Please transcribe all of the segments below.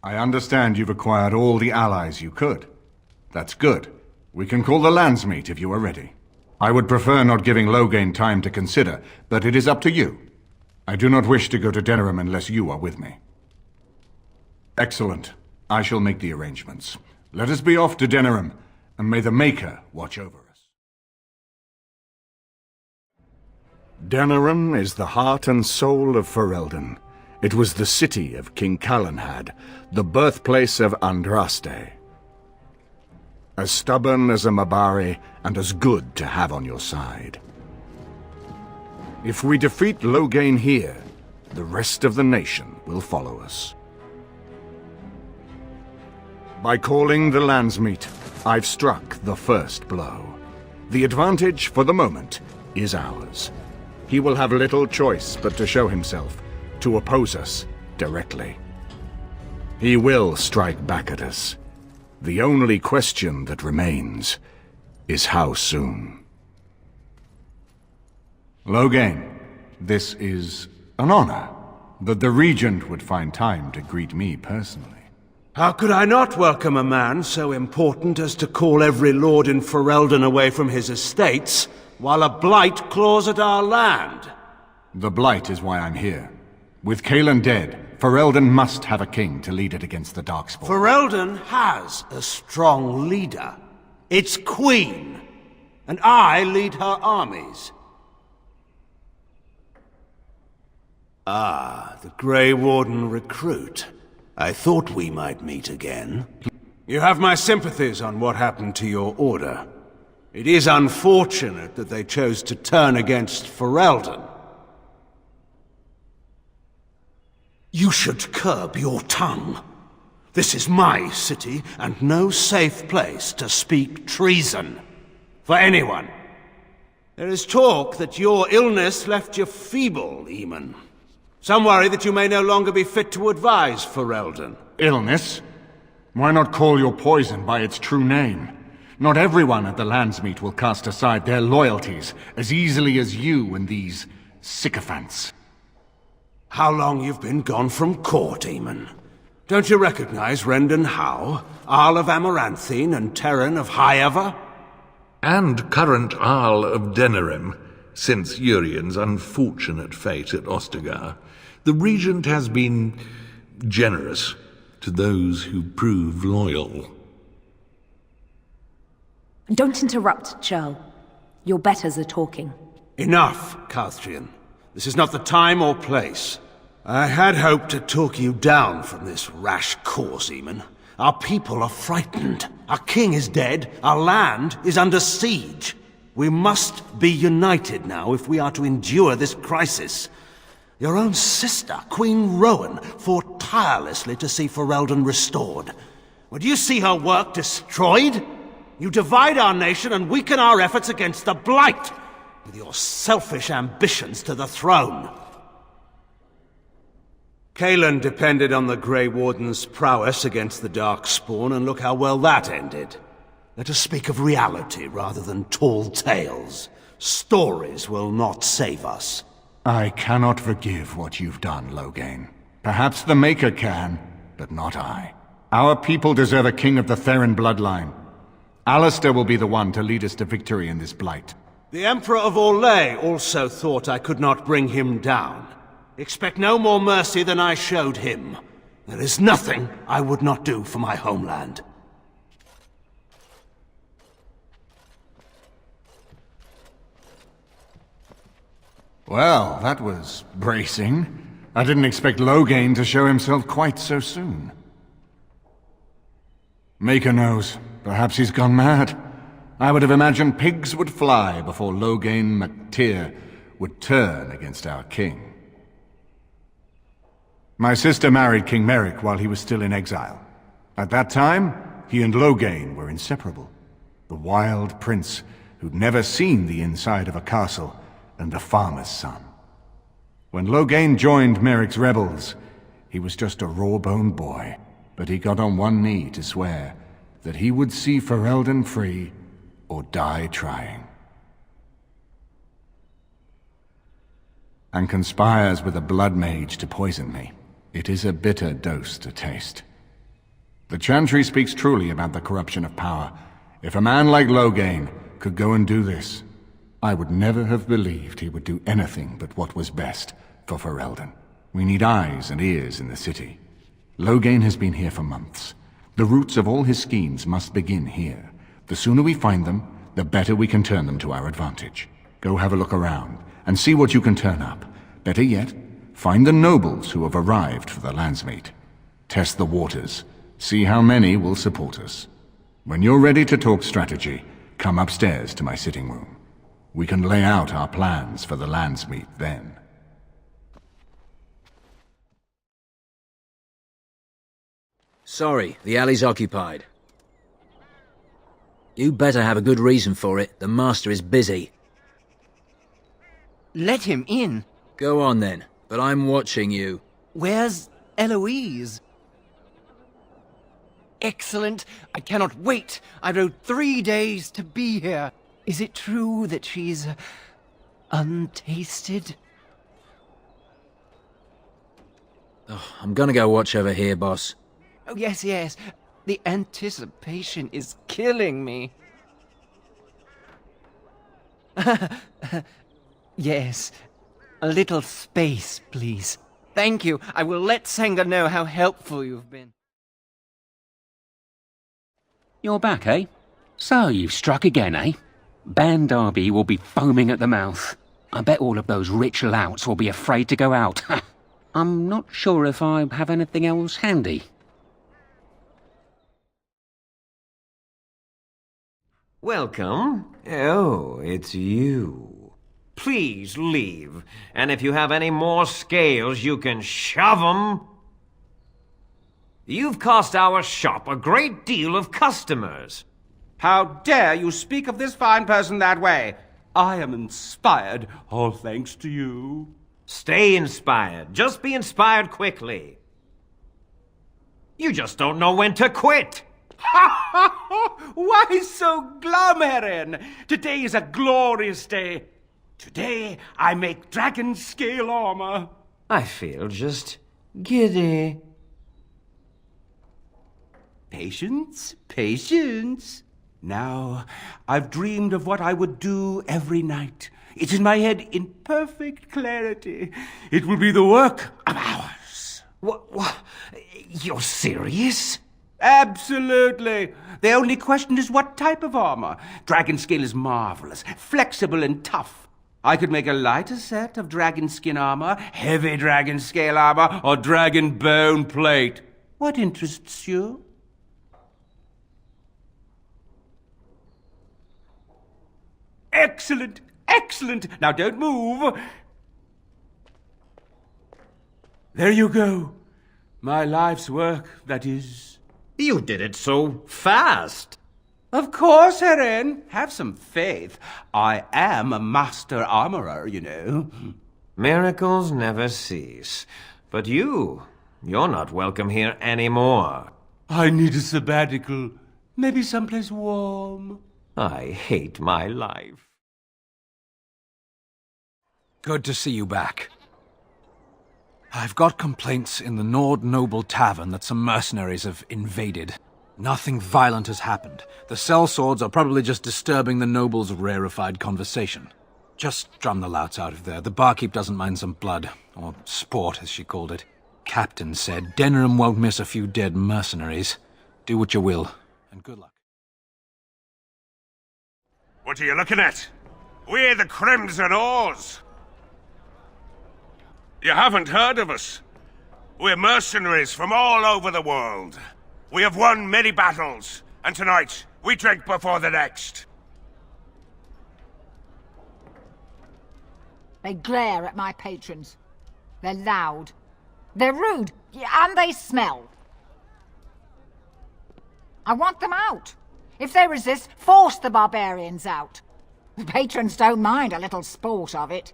I understand you've acquired all the allies you could. That's good. We can call the Landsmeet if you are ready. I would prefer not giving Loghain time to consider, but it is up to you. I do not wish to go to Denerim unless you are with me. Excellent. I shall make the arrangements. Let us be off to Denerim, and may the Maker watch over us. Denerim is the heart and soul of Ferelden. It was the city of King Kайлан had, the birthplace of Andraste. As stubborn as a Mabari, and as good to have on your side. If we defeat Loghain here, the rest of the nation will follow us. By calling the Landsmeet, I've struck the first blow. The advantage, for the moment, is ours. He will have little choice but to show himself, to oppose us directly. He will strike back at us. The only question that remains is how soon. Loghain, this is an honor, that the Regent would find time to greet me personally. How could I not welcome a man so important as to call every lord in Ferelden away from his estates, while a blight claws at our land? The blight is why I'm here. With Kайлан dead, Ferelden must have a king to lead it against the Darkspawn. Ferelden has a strong leader. Its queen. And I lead her armies. Ah, the Grey Warden recruit. I thought we might meet again. You have my sympathies on what happened to your order. It is unfortunate that they chose to turn against Ferelden. You should curb your tongue. This is my city, and no safe place to speak treason. For anyone. There is talk that your illness left you feeble, Eamon. Some worry that you may no longer be fit to advise Ferelden. Illness? Why not call your poison by its true name? Not everyone at the Landsmeet will cast aside their loyalties as easily as you and these sycophants. How long you've been gone from court, Eamon? Don't you recognize Rendon Howe, Arl of Amaranthine and Terran of Highever? And current Arl of Denerim, since Urien's unfortunate fate at Ostagar. The Regent has been generous to those who prove loyal. Don't interrupt, Churl. Your betters are talking. Enough, Calthrian. This is not the time or place. I had hoped to talk you down from this rash course, Eamon. Our people are frightened. Our king is dead. Our land is under siege. We must be united now if we are to endure this crisis. Your own sister, Queen Rowan, fought tirelessly to see Ferelden restored. Would you see her work destroyed? You divide our nation and weaken our efforts against the Blight, with your selfish ambitions to the throne. Kайлan depended on the Grey Warden's prowess against the Darkspawn, and look how well that ended. Let us speak of reality rather than tall tales. Stories will not save us. I cannot forgive what you've done, Loghain. Perhaps the Maker can, but not I. Our people deserve a king of the Theron bloodline. Alistair will be the one to lead us to victory in this blight. The Emperor of Orlais also thought I could not bring him down. Expect no more mercy than I showed him. There is nothing I would not do for my homeland. Well, that was bracing. I didn't expect Loghain to show himself quite so soon. Maker knows. Perhaps he's gone mad. I would have imagined pigs would fly before Loghain MacTyr would turn against our king. My sister married King Merrick while he was still in exile. At that time, he and Loghain were inseparable. The wild prince who'd never seen the inside of a castle, and the farmer's son. When Loghain joined Merrick's rebels, he was just a raw-boned boy, but he got on one knee to swear that he would see Ferelden free or die trying. And conspires with a blood mage to poison me. It is a bitter dose to taste. The Chantry speaks truly about the corruption of power. If a man like Loghain could go and do this, I would never have believed he would do anything but what was best for Ferelden. We need eyes and ears in the city. Loghain has been here for months. The roots of all his schemes must begin here. The sooner we find them, the better we can turn them to our advantage. Go have a look around, and see what you can turn up. Better yet, find the nobles who have arrived for the Landsmeet. Test the waters. See how many will support us. When you're ready to talk strategy, come upstairs to my sitting room. We can lay out our plans for the Landsmeet then. Sorry, the alley's occupied. You better have a good reason for it. The master is busy. Let him in. Go on then, but I'm watching you. Where's Eloise? Excellent. I cannot wait. I rode 3 days to be here. Is it true that she's untasted? Oh, I'm gonna go watch over here, boss. Oh, yes, yes. The anticipation is killing me. Yes. A little space, please. Thank you. I will let Senga know how helpful you've been. You're back, eh? So you've struck again, eh? Ban Derby will be foaming at the mouth. I bet all of those rich louts will be afraid to go out. I'm not sure if I have anything else handy. Welcome. Oh, it's you. Please leave, and if you have any more scales, you can shove 'em. You've cost our shop a great deal of customers. How dare you speak of this fine person that way? I am inspired, all thanks to you. Stay inspired. Just be inspired quickly. You just don't know when to quit. Why so glum, Heron? Today is a glorious day. Today I make dragon scale armor. I feel just giddy. Patience, patience. Now, I've dreamed of what I would do every night. It's in my head in perfect clarity. It will be the work of hours. What? You're serious? Absolutely. The only question is what type of armor. Dragon scale is marvelous, flexible and tough. I could make a lighter set of dragon skin armor, heavy dragon scale armor, or dragon bone plate. What interests you? Excellent, excellent. Now don't move. There you go. My life's work, that is. You did it so fast. Of course, Heron. Have some faith. I am a master armorer, you know. Miracles never cease. But you're not welcome here anymore. I need a sabbatical. Maybe someplace warm. I hate my life. Good to see you back. I've got complaints in the Nord Noble Tavern that some mercenaries have invaded. Nothing violent has happened. The sellswords are probably just disturbing the nobles' rarefied conversation. Just drum the louts out of there. The barkeep doesn't mind some blood, or sport, as she called it. Captain said Denerim won't miss a few dead mercenaries. Do what you will, and good luck. What are you looking at? We're the Crimson Oars. You haven't heard of us. We're mercenaries from all over the world. We have won many battles, and tonight we drink before the next. They glare at my patrons. They're loud. They're rude, and they smell. I want them out. If they resist, force the barbarians out. The patrons don't mind a little sport of it.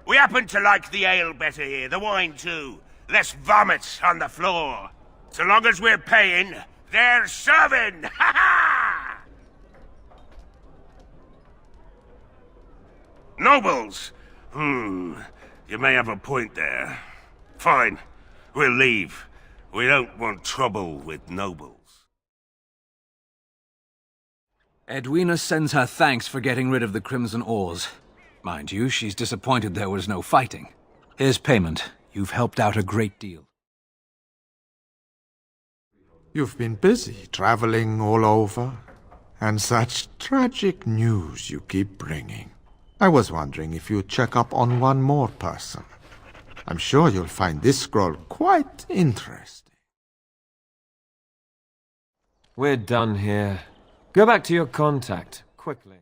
We happen to like the ale better here, the wine too. Less vomit on the floor. So long as we're paying, they're serving! Ha ha! Nobles! You may have a point there. Fine. We'll leave. We don't want trouble with nobles. Edwina sends her thanks for getting rid of the Crimson Oars. Mind you, she's disappointed there was no fighting. Here's payment. You've helped out a great deal. You've been busy traveling all over, and such tragic news you keep bringing. I was wondering if you'd check up on one more person. I'm sure you'll find this scroll quite interesting. We're done here. Go back to your contact, quickly.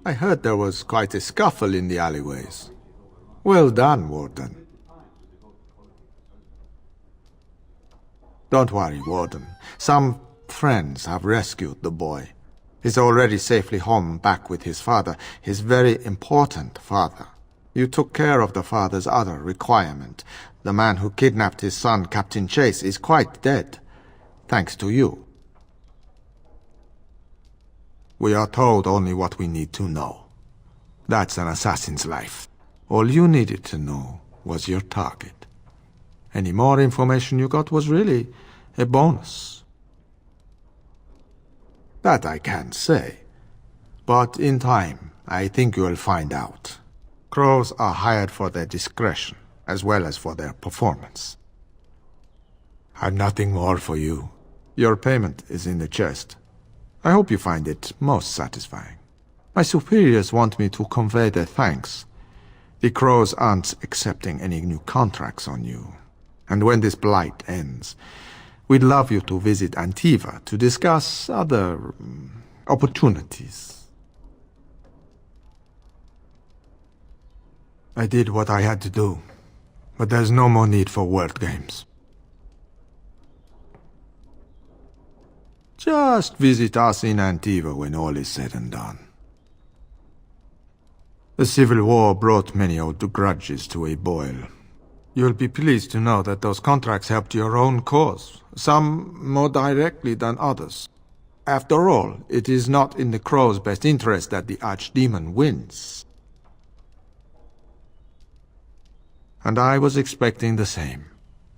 I heard there was quite a scuffle in the alleyways. Well done, Warden. Don't worry, Warden. Some friends have rescued the boy. He's already safely home back with his father, his very important father. You took care of the father's other requirement. The man who kidnapped his son, Captain Chase, is quite dead. Thanks to you. We are told only what we need to know. That's an assassin's life. All you needed to know was your target. Any more information you got was really a bonus. That I can't say. But in time, I think you'll find out. Crows are hired for their discretion, as well as for their performance. I've nothing more for you. Your payment is in the chest. I hope you find it most satisfying. My superiors want me to convey their thanks. The Crows aren't accepting any new contracts on you. And when this blight ends, we'd love you to visit Antiva to discuss other opportunities. I did what I had to do, but there's no more need for word games. Just visit us in Antiva when all is said and done. The Civil War brought many old grudges to a boil. You'll be pleased to know that those contracts helped your own cause, some more directly than others. After all, it is not in the Crow's best interest that the Archdemon wins. And I was expecting the same.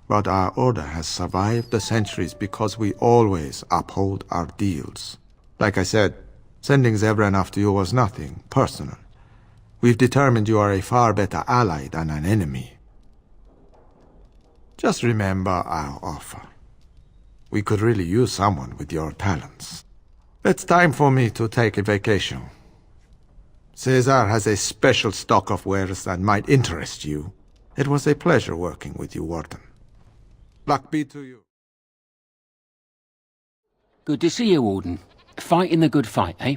But our order has survived the centuries because we always uphold our deals. Like I said, sending Zebran after you was nothing personal. We've determined you are a far better ally than an enemy. Just remember our offer. We could really use someone with your talents. It's time for me to take a vacation. Caesar has a special stock of wares that might interest you. It was a pleasure working with you, Warden. Luck be to you. Good to see you, Warden. Fighting the good fight, eh?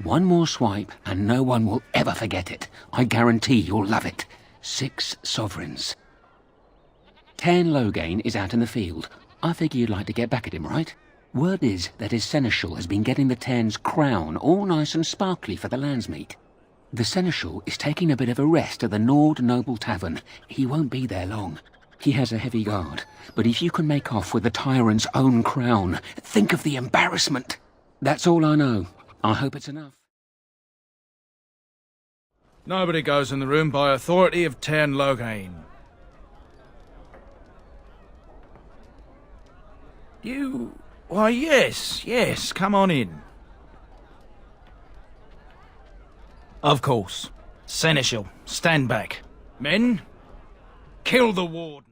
One more swipe, and no one will ever forget it. I guarantee you'll love it. 6 sovereigns. 10 Loghain is out in the field. I figure you'd like to get back at him, right? Word is that his seneschal has been getting the 10's crown all nice and sparkly for the Landsmeet. The seneschal is taking a bit of a rest at the Nord Noble Tavern. He won't be there long. He has a heavy guard, but if you can make off with the tyrant's own crown, think of the embarrassment. That's all I know. I hope it's enough. Nobody goes in the room by authority of 10 Loghain. You... Why, yes, come on in. Of course. Seneschal, stand back. Men, kill the Warden.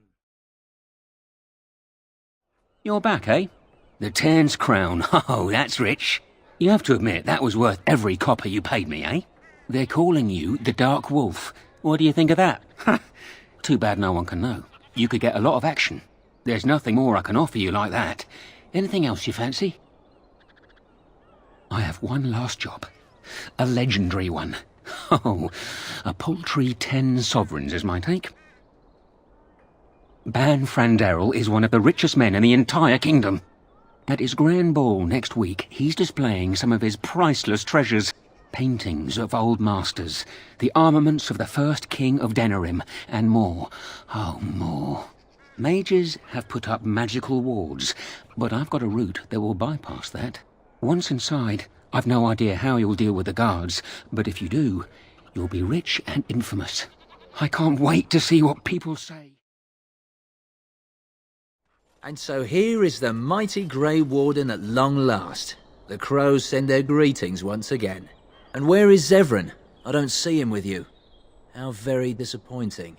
You're back, eh? The 10's crown. Oh, that's rich. You have to admit, that was worth every copper you paid me, eh? They're calling you the Dark Wolf. What do you think of that? Too bad no one can know. You could get a lot of action. There's nothing more I can offer you like that. Anything else you fancy? I have one last job. A legendary one. Oh, a paltry 10 sovereigns is my take. Ban Franderel is one of the richest men in the entire kingdom. At his grand ball next week, he's displaying some of his priceless treasures. Paintings of old masters, the armaments of the first king of Denerim, and more. Oh, more. Mages have put up magical wards, but I've got a route that will bypass that. Once inside, I've no idea how you'll deal with the guards, but if you do, you'll be rich and infamous. I can't wait to see what people say. And so here is the mighty Grey Warden at long last. The crows send their greetings once again. And where is Zevran? I don't see him with you. How very disappointing.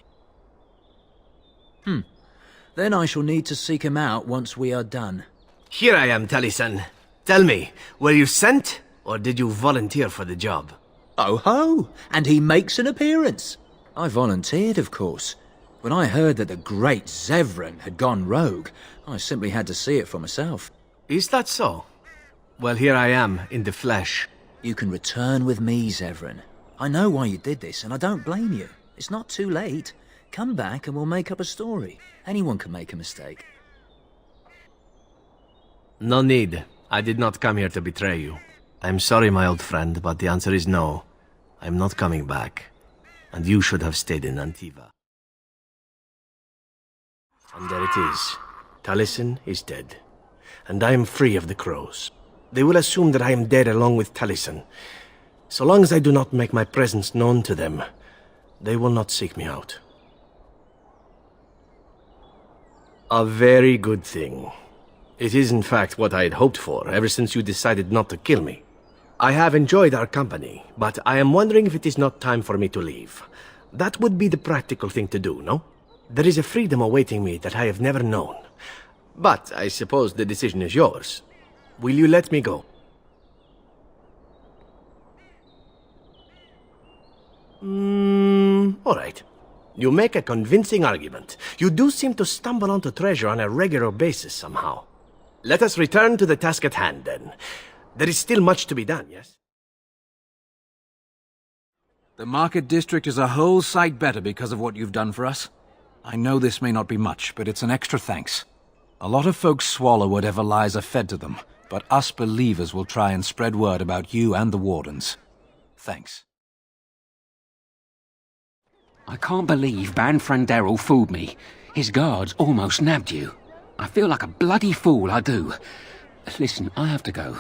Then I shall need to seek him out once we are done. Here I am, Taliesin. Tell me, were you sent, or did you volunteer for the job? Oh ho! And he makes an appearance. I volunteered, of course. When I heard that the great Zevran had gone rogue, I simply had to see it for myself. Is that so? Well, here I am, in the flesh. You can return with me, Zevran. I know why you did this, and I don't blame you. It's not too late. Come back and we'll make up a story. Anyone can make a mistake. No need. I did not come here to betray you. I'm sorry, my old friend, but the answer is no. I'm not coming back. And you should have stayed in Antiva. And there it is. Taliesin is dead. And I am free of the crows. They will assume that I am dead along with Taliesin. So long as I do not make my presence known to them, they will not seek me out. A very good thing. It is in fact what I had hoped for ever since you decided not to kill me. I have enjoyed our company, but I am wondering if it is not time for me to leave. That would be the practical thing to do, no? There is a freedom awaiting me that I have never known. But I suppose the decision is yours. Will you let me go? All right. You make a convincing argument. You do seem to stumble onto treasure on a regular basis somehow. Let us return to the task at hand, then. There is still much to be done, yes? The market district is a whole sight better because of what you've done for us. I know this may not be much, but it's an extra thanks. A lot of folks swallow whatever lies are fed to them, but us believers will try and spread word about you and the Wardens. Thanks. I can't believe Banfranderel fooled me. His guards almost nabbed you. I feel like a bloody fool, I do. Listen, I have to go.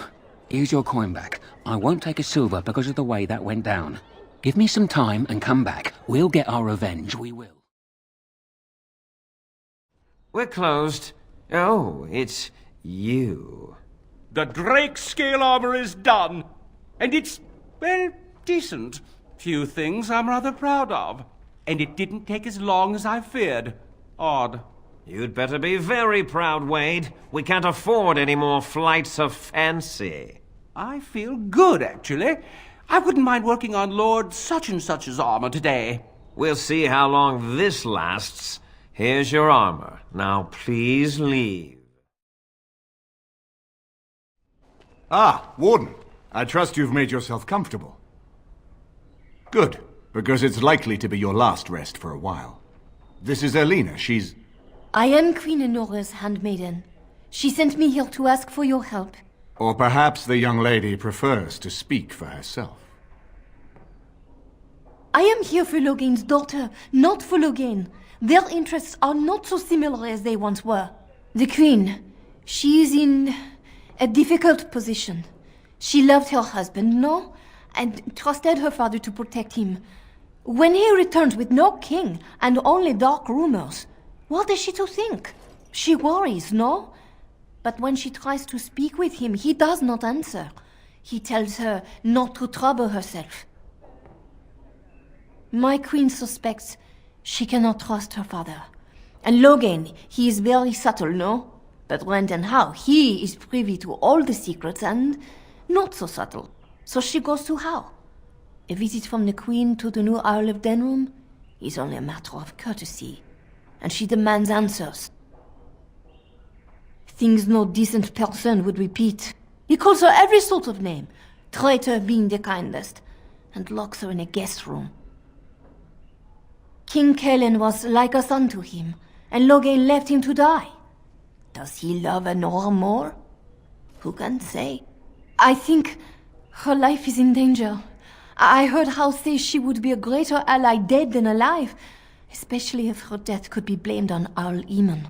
Here's your coin back. I won't take a silver because of the way that went down. Give me some time and come back. We'll get our revenge, we will. We're closed. Oh, it's you. The Drake scale armor is done. And it's, well, decent. Few things I'm rather proud of. And it didn't take as long as I feared. Odd. You'd better be very proud, Wade. We can't afford any more flights of fancy. I feel good, actually. I wouldn't mind working on Lord such-and-such's armor today. We'll see how long this lasts. Here's your armor. Now please leave. Ah, Warden. I trust you've made yourself comfortable. Good, because it's likely to be your last rest for a while. This is Elena. She's... I am Queen Enora's handmaiden. She sent me here to ask for your help. Or perhaps the young lady prefers to speak for herself. I am here for Logain's daughter, not for Logain. Their interests are not so similar as they once were. The Queen, she is in a difficult position. She loved her husband, no? And trusted her father to protect him. When he returned with no king and only dark rumors, what is she to think? She worries, no? But when she tries to speak with him, he does not answer. He tells her not to trouble herself. My queen suspects she cannot trust her father. And Logain, he is very subtle, no? But when and how, he is privy to all the secrets and not so subtle. So she goes to how? A visit from the queen to the new Isle of Denrum is only a matter of courtesy. And she demands answers. Things no decent person would repeat. He calls her every sort of name, traitor being the kindest, and locks her in a guest room. King Kaylan was like a son to him, and Logain left him to die. Does he love Enora more? Who can say? I think her life is in danger. I heard Howe say she would be a greater ally dead than alive, especially if her death could be blamed on Arl Eamon.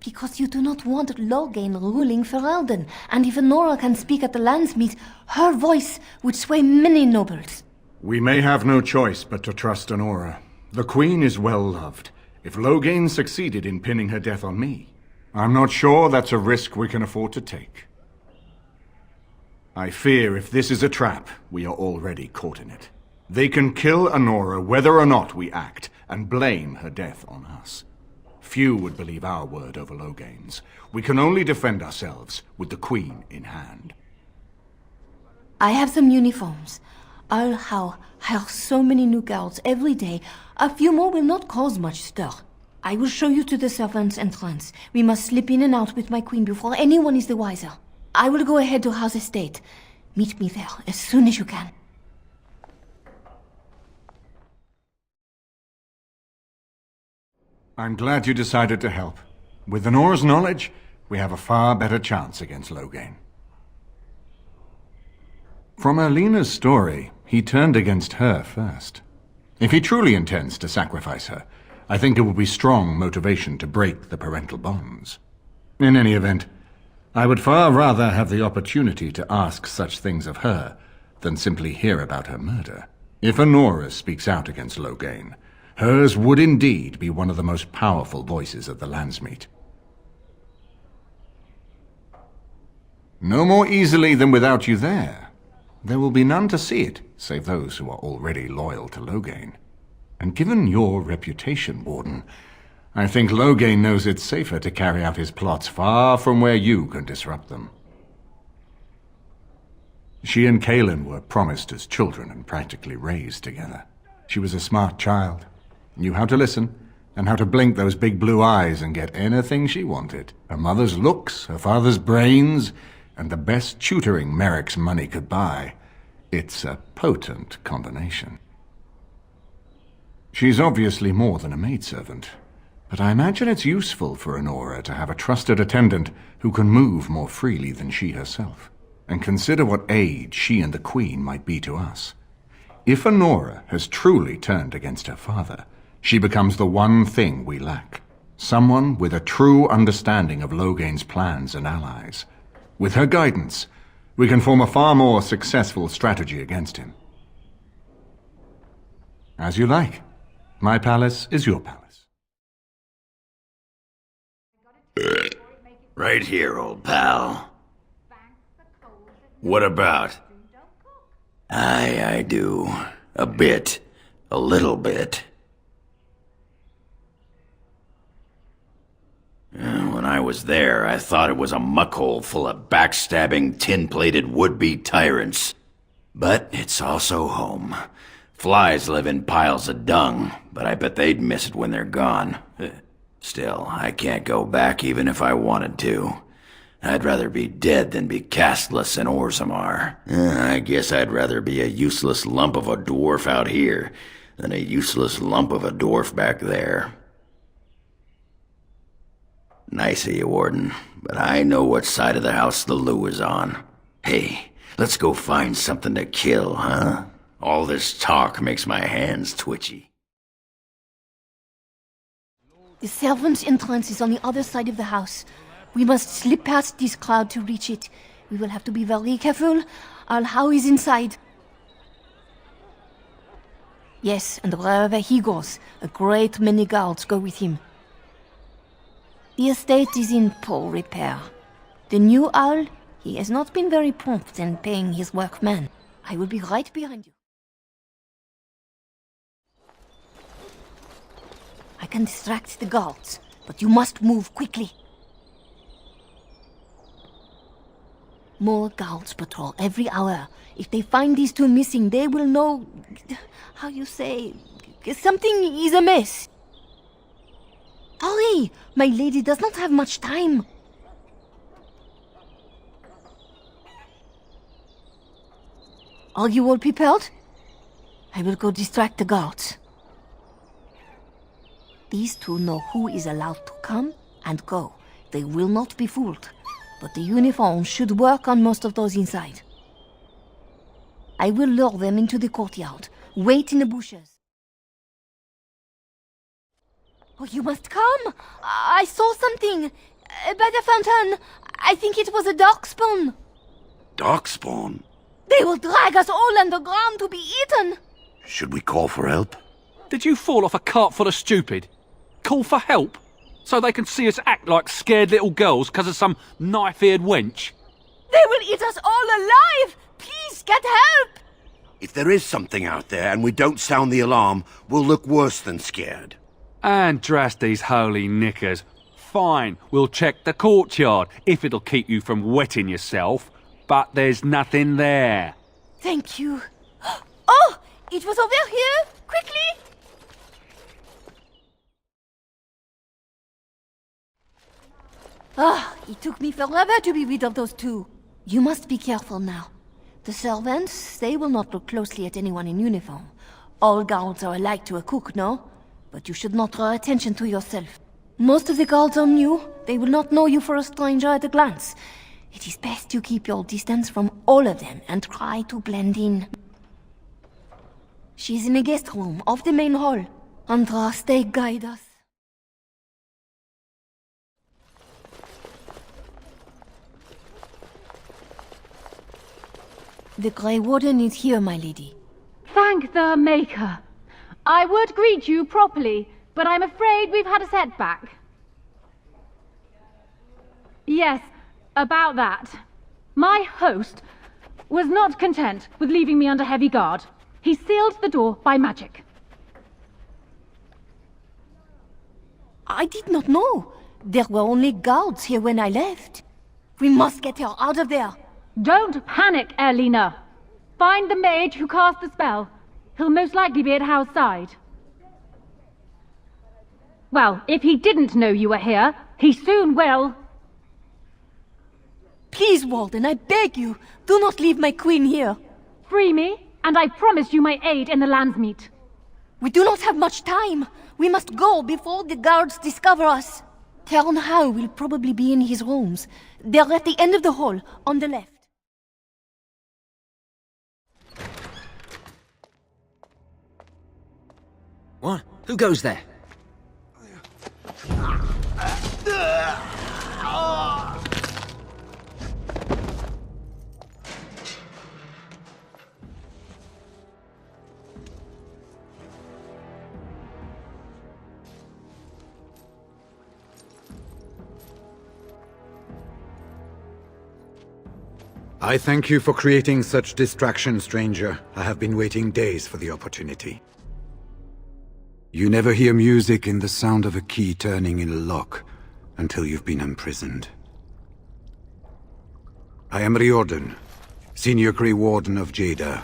Because you do not want Logain ruling Ferelden, and if Enora can speak at the Landsmeet, her voice would sway many nobles. We may have no choice but to trust Honora. The Queen is well loved. If Loghain succeeded in pinning her death on me, I'm not sure that's a risk we can afford to take. I fear if this is a trap, we are already caught in it. They can kill Honora whether or not we act, and blame her death on us. Few would believe our word over Loghain's. We can only defend ourselves with the Queen in hand. I have some uniforms. I'll hire so many new guards every day. A few more will not cause much stir. I will show you to the servants' entrance. We must slip in and out with my queen before anyone is the wiser. I will go ahead to House Estate. Meet me there as soon as you can. I'm glad you decided to help. With Honora's knowledge, we have a far better chance against Loghain. From Erlena's story, he turned against her first. If he truly intends to sacrifice her, I think it will be strong motivation to break the parental bonds. In any event, I would far rather have the opportunity to ask such things of her than simply hear about her murder. If Honora speaks out against Loghain, hers would indeed be one of the most powerful voices of the Landsmeet. No more easily than without you there. There will be none to see it, save those who are already loyal to Loghain. And given your reputation, Warden, I think Loghain knows it's safer to carry out his plots far from where you can disrupt them. She and Kайлан were promised as children and practically raised together. She was a smart child, knew how to listen, and how to blink those big blue eyes and get anything she wanted. Her mother's looks, her father's brains, and the best tutoring Merrick's money could buy. It's a potent combination. She's obviously more than a maidservant, but I imagine it's useful for Honora to have a trusted attendant who can move more freely than she herself. And consider what aid she and the Queen might be to us. If Honora has truly turned against her father, she becomes the one thing we lack. Someone with a true understanding of Loghain's plans and allies. With her guidance, we can form a far more successful strategy against him. As you like. My palace is your palace. Right here, old pal. What about? I do. A bit. A little bit. When I was there, I thought it was a muckhole full of backstabbing, tin-plated would-be tyrants. But it's also home. Flies live in piles of dung, but I bet they'd miss it when they're gone. Still, I can't go back even if I wanted to. I'd rather be dead than be castless in Orzammar. I guess I'd rather be a useless lump of a dwarf out here than a useless lump of a dwarf back there. Nice of you, Warden, but I know what side of the house the Lou is on. Hey, let's go find something to kill, huh? All this talk makes my hands twitchy. The servants' entrance is on the other side of the house. We must slip past this crowd to reach it. We will have to be very careful. Al-How is inside. Yes, and wherever he goes, a great many guards go with him. The estate is in poor repair. The new owl, he has not been very prompt in paying his workmen. I will be right behind you. I can distract the guards, but you must move quickly. More guards patrol every hour. If they find these two missing, they will know... how you say... something is amiss. Hurry! My lady does not have much time. Are you all prepared? I will go distract the guards. These two know who is allowed to come and go. They will not be fooled. But the uniform should work on most of those inside. I will lure them into the courtyard. Wait in the bushes. Oh, you must come! I saw something! By the fountain! I think it was a darkspawn! Darkspawn? They will drag us all underground to be eaten! Should we call for help? Did you fall off a cart full of stupid? Call for help? So they can see us act like scared little girls because of some knife-eared wench? They will eat us all alive! Please get help! If there is something out there and we don't sound the alarm, we'll look worse than scared. And drast these holy knickers. Fine, we'll check the courtyard, if it'll keep you from wetting yourself. But there's nothing there. Thank you. Oh! It was over here! Quickly! Ah, it took me forever to be rid of those two. You must be careful now. The servants, they will not look closely at anyone in uniform. All guards are alike to a cook, no? But you should not draw attention to yourself. Most of the guards are new. They will not know you for a stranger at a glance. It is best you keep your distance from all of them and try to blend in. She's in a guest room off the main hall. Andraste, guide us. The Grey Warden is here, my lady. Thank the Maker. I would greet you properly, but I'm afraid we've had a setback. Yes, about that. My host was not content with leaving me under heavy guard. He sealed the door by magic. I did not know. There were only guards here when I left. We must get her out of there. Don't panic, Erlina. Find the mage who cast the spell. He'll most likely be at Hal's side. Well, if he didn't know you were here, he soon will. Please, Warden, I beg you, do not leave my queen here. Free me, and I promise you my aid in the Landsmeet. We do not have much time. We must go before the guards discover us. Tern Hau will probably be in his rooms. They're at the end of the hall, on the left. What? Who goes there? I thank you for creating such distraction, stranger. I have been waiting days for the opportunity. You never hear music in the sound of a key turning in a lock until you've been imprisoned. I am Riordan, Senior Grey Warden of Jada,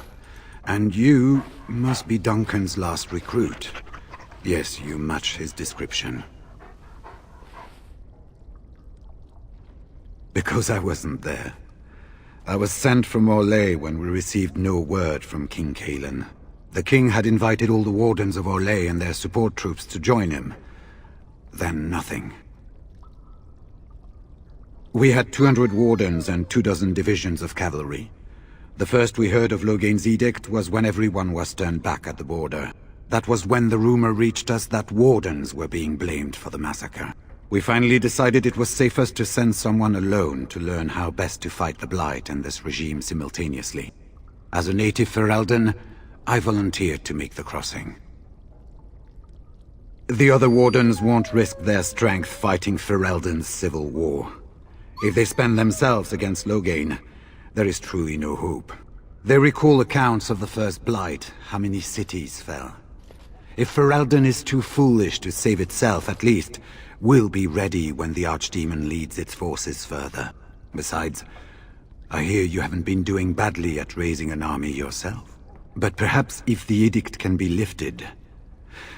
and you must be Duncan's last recruit. Yes, you match his description. Because I wasn't there. I was sent from Orlais when we received no word from King Kайлан. The king had invited all the wardens of Orlais and their support troops to join him. Then nothing. We had 200 wardens and 24 divisions of cavalry. The first we heard of Loghain's edict was when everyone was turned back at the border. That was when the rumor reached us that wardens were being blamed for the massacre. We finally decided it was safest to send someone alone to learn how best to fight the Blight and this regime simultaneously. As a native Ferelden, I volunteered to make the crossing. The other wardens won't risk their strength fighting Ferelden's civil war. If they spend themselves against Loghain, there is truly no hope. They recall accounts of the first Blight, how many cities fell. If Ferelden is too foolish to save itself, at least we'll be ready when the Archdemon leads its forces further. Besides, I hear you haven't been doing badly at raising an army yourself. But perhaps if the edict can be lifted,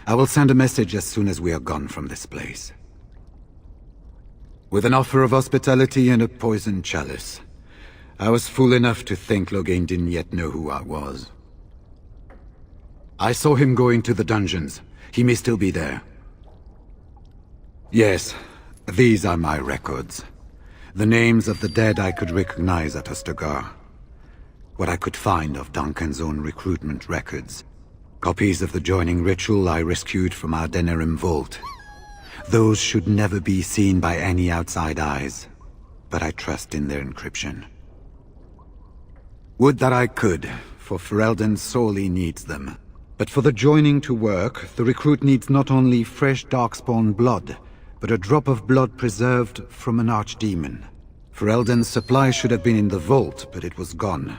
I will send a message as soon as we are gone from this place. With an offer of hospitality and a poisoned chalice. I was fool enough to think Loghain didn't yet know who I was. I saw him go into the dungeons. He may still be there. Yes, these are my records. The names of the dead I could recognize at Ostagar. What I could find of Duncan's own recruitment records. Copies of the joining ritual I rescued from our Denerim vault. Those should never be seen by any outside eyes, but I trust in their encryption. Would that I could, for Ferelden sorely needs them. But for the joining to work, the recruit needs not only fresh darkspawn blood, but a drop of blood preserved from an archdemon. Ferelden's supply should have been in the vault, but it was gone.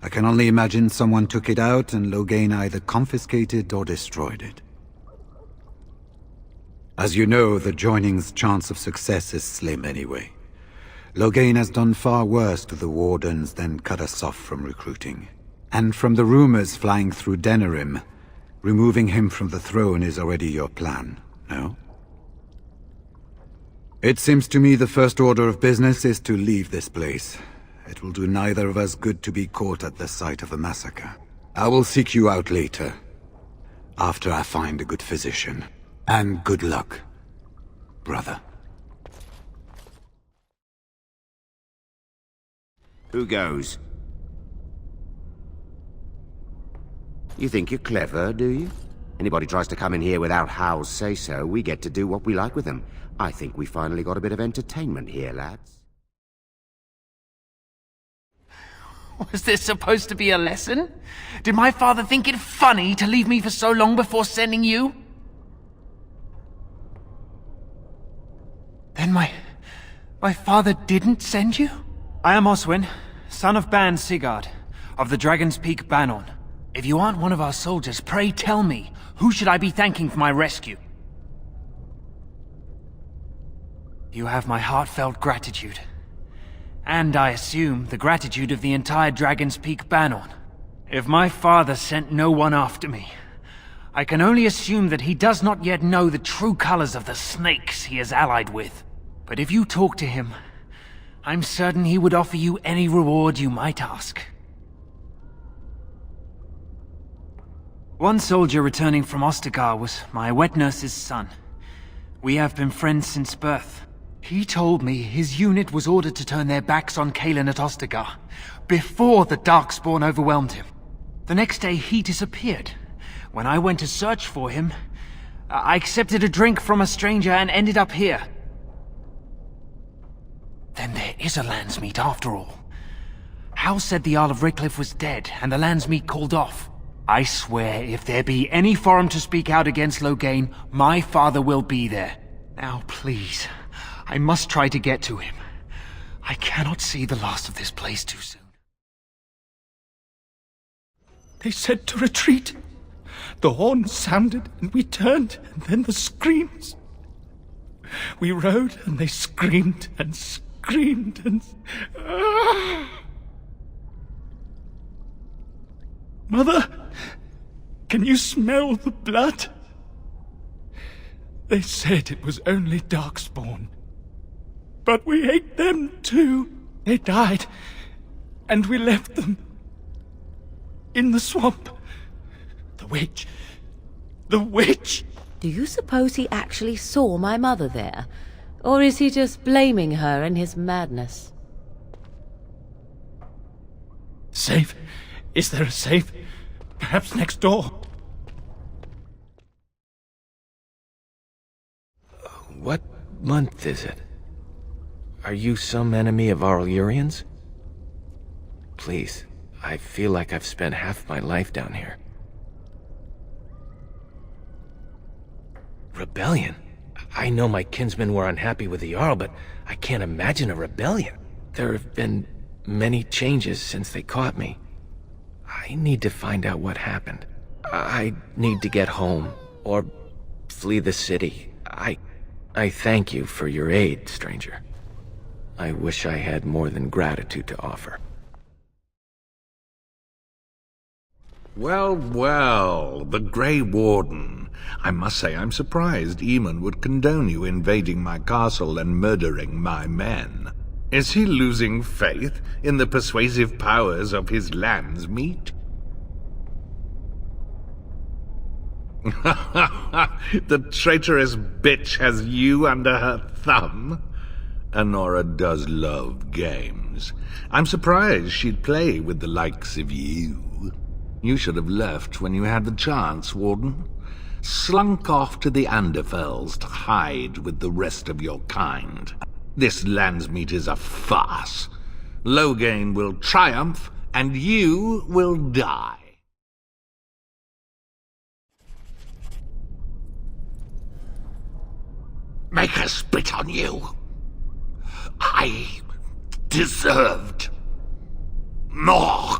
I can only imagine someone took it out and Loghain either confiscated or destroyed it. As you know, the joining's chance of success is slim anyway. Loghain has done far worse to the Wardens than cut us off from recruiting. And from the rumors flying through Denerim, removing him from the throne is already your plan, no? It seems to me the first order of business is to leave this place. It will do neither of us good to be caught at the site of a massacre. I will seek you out later, after I find a good physician. And good luck, brother. Who goes? You think you're clever, do you? Anybody tries to come in here without Hal's say-so, we get to do what we like with them. I think we finally got a bit of entertainment here, lads. Was this supposed to be a lesson? Did my father think it funny to leave me for so long before sending you? Then my father didn't send you? I am Oswin, son of Ban Sigurd, of the Dragon's Peak Banon. If you aren't one of our soldiers, pray tell me, who should I be thanking for my rescue? You have my heartfelt gratitude. And I assume the gratitude of the entire Dragon's Peak Banon. If my father sent no one after me, I can only assume that he does not yet know the true colors of the snakes he is allied with. But if you talk to him, I'm certain he would offer you any reward you might ask. One soldier returning from Ostagar was my wet nurse's son. We have been friends since birth. He told me his unit was ordered to turn their backs on Kайлан at Ostagar, before the Darkspawn overwhelmed him. The next day he disappeared. When I went to search for him, I accepted a drink from a stranger and ended up here. Then there is a Landsmeet after all. Hal said the Isle of Redcliffe was dead, and the Landsmeet called off. I swear, if there be any forum to speak out against Loghain, my father will be there. Now, please, I must try to get to him. I cannot see the last of this place too soon. They said to retreat. The horn sounded, and we turned, and then the screams. We rode, and they screamed, and screamed, and... Mother, can you smell the blood? They said it was only Darkspawn. But we ate them too. They died, and we left them in the swamp. The witch. The witch! Do you suppose he actually saw my mother there? Or is he just blaming her in his madness? Safe? Is there a safe? Perhaps next door? What month is it? Are you some enemy of our Urians? Please, I feel like I've spent half my life down here. Rebellion? I know my kinsmen were unhappy with the Jarl, but I can't imagine a rebellion. There have been many changes since they caught me. I need to find out what happened. I need to get home, or flee the city. I thank you for your aid, stranger. I wish I had more than gratitude to offer. Well, well, the Grey Warden. I must say I'm surprised Eamon would condone you invading my castle and murdering my men. Is he losing faith in the persuasive powers of his Landsmeet? The traitorous bitch has you under her thumb. Anora does love games. I'm surprised she'd play with the likes of you. You should have left when you had the chance, Warden. Slunk off to the Anderfells to hide with the rest of your kind. This Landsmeet is a farce. Loghain will triumph, and you will die. make her spit on you. I deserved more.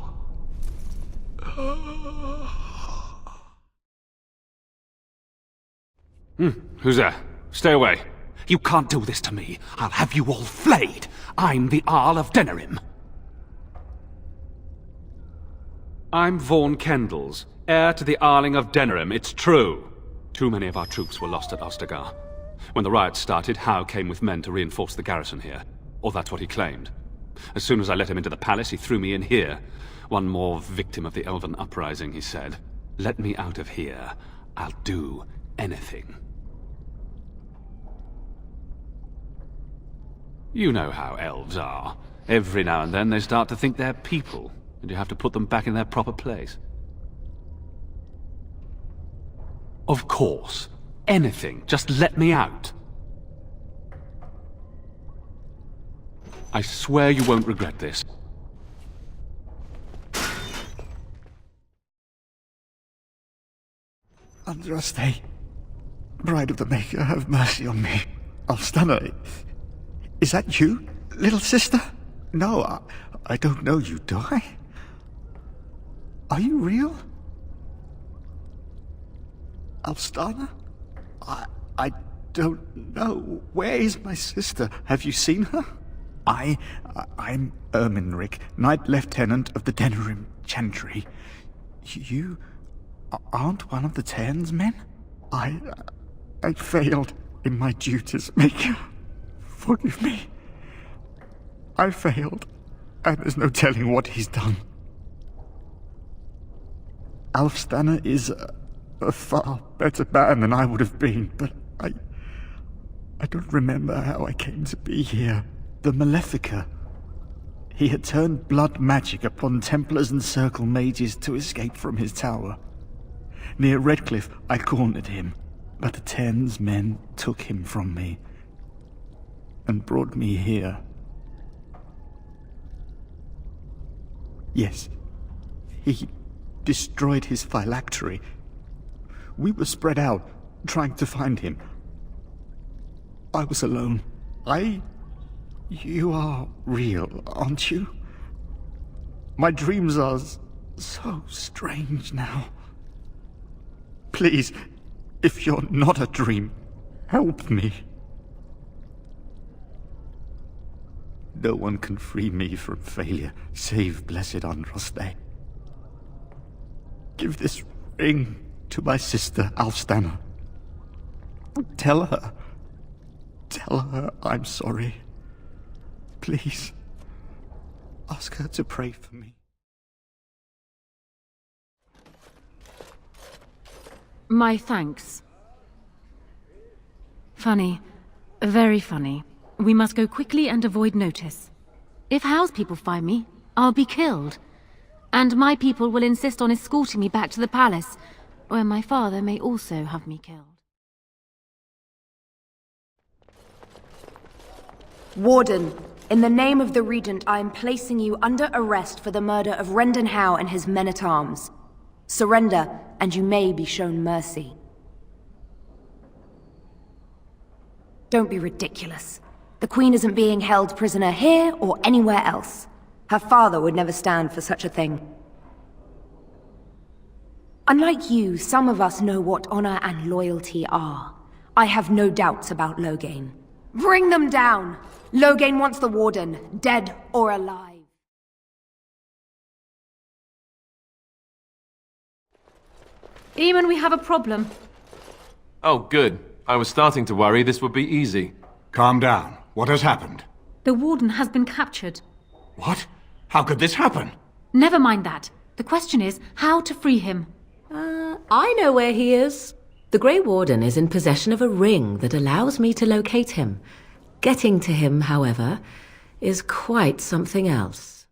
Who's there? Stay away. You can't do this to me. I'll have you all flayed. I'm the Arl of Denerim. I'm Vaughan Kendalls, heir to the Arling of Denerim. It's true. Too many of our troops were lost at Ostagar. When the riots started, Howe came with men to reinforce the garrison here. Or that's what he claimed. As soon as I let him into the palace, he threw me in here. One more victim of the Elven uprising, he said. Let me out of here. I'll do anything. You know how elves are. Every now and then they start to think they're people, and you have to put them back in their proper place. Of course. Anything. Just let me out. I swear you won't regret this. Andraste, Bride of the Maker, have mercy on me. Alstana, is that you, little sister? No, I don't know you, do I? Are you real? Alstana? I don't know. Where is my sister? Have you seen her? I'm Erminric, Knight Lieutenant of the Denerim Chantry. You aren't one of the Tairn's men? I failed in my duties, Maker. Forgive me. I failed, and there's no telling what he's done. Alfstana is a far better man than I would have been, but I don't remember how I came to be here. The Malefica. He had turned blood magic upon Templars and Circle mages to escape from his tower. Near Redcliffe, I cornered him, but the Tairn's men took him from me and brought me here. Yes, he destroyed his phylactery. We were spread out, trying to find him. I was alone. You are real, aren't you? My dreams are so strange now. Please, if you're not a dream, help me. No one can free me from failure, save blessed Andraste. Give this ring to my sister, Alfstana. Tell her I'm sorry. Please, ask her to pray for me. My thanks. Funny. Very funny. We must go quickly and avoid notice. If Howe's people find me, I'll be killed. And my people will insist on escorting me back to the palace, where my father may also have me killed. Warden, in the name of the Regent, I am placing you under arrest for the murder of Rendon Howe and his men-at-arms. Surrender, and you may be shown mercy. Don't be ridiculous. The Queen isn't being held prisoner here or anywhere else. Her father would never stand for such a thing. Unlike you, some of us know what honor and loyalty are. I have no doubts about Loghain. Bring them down! Loghain wants the Warden, dead or alive. Eamon, we have a problem. Oh, good. I was starting to worry this would be easy. Calm down. What has happened? The Warden has been captured. What? How could this happen? Never mind that. The question is how to free him. I know where he is. The Grey Warden is in possession of a ring that allows me to locate him. Getting to him, however, is quite something else.